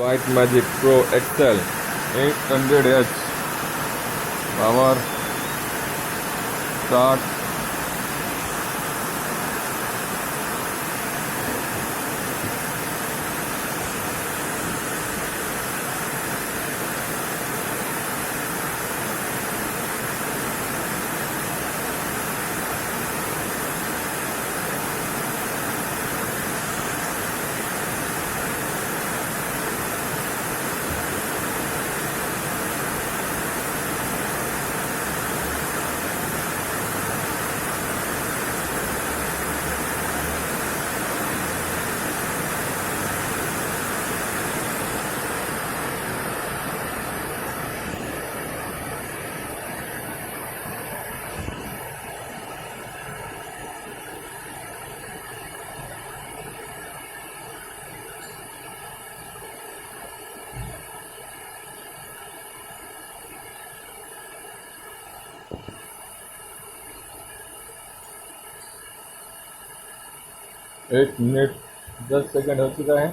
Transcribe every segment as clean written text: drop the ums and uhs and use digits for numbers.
White Magic Pro XL 800H power start. एक minute 10 second हो चुका है।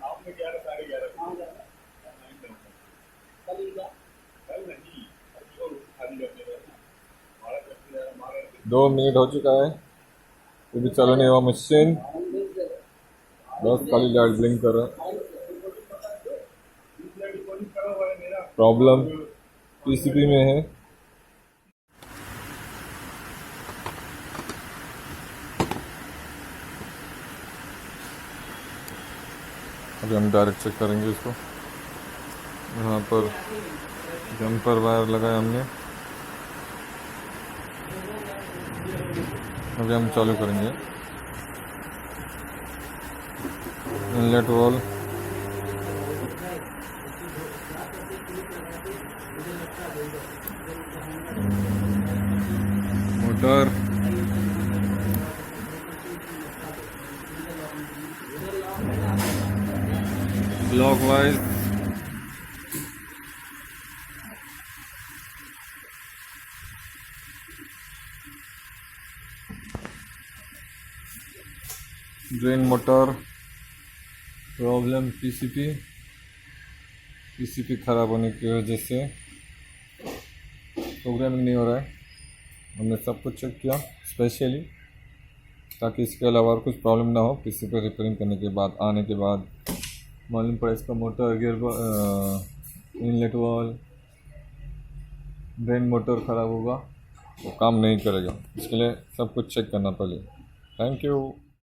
आपने 11 11:30 कल नहीं 2 मिनट हो चुका है, ये भी चालू नहीं हुआ मशीन। बस खाली लाइट ब्लिंक कर रहा है। प्रॉब्लम पीसीबी में है। अभी हम डायरेक्ट चेक करेंगे इसको। यहाँ पर जम्पर वायर लगाया हमने। अभी हम चालू करेंगे। Inlet valve, motor, clockwise, drain motor, problem PCP ख़राब होने की वजह से प्रोग्रामिंग नहीं हो रहा है। हमने सब कुछ चेक किया स्पेशली, ताकि इसके अलावा और कुछ प्रॉब्लम ना हो। पीसी पे रिपेयरिंग करने के बाद आने के बाद मालूम पड़ा इसका motor, gear, inlet valve, drain motor ख़राब होगा, वो काम नहीं करेगा। इसके लिए सब कुछ चेक करना पड़ेगा। Thank you.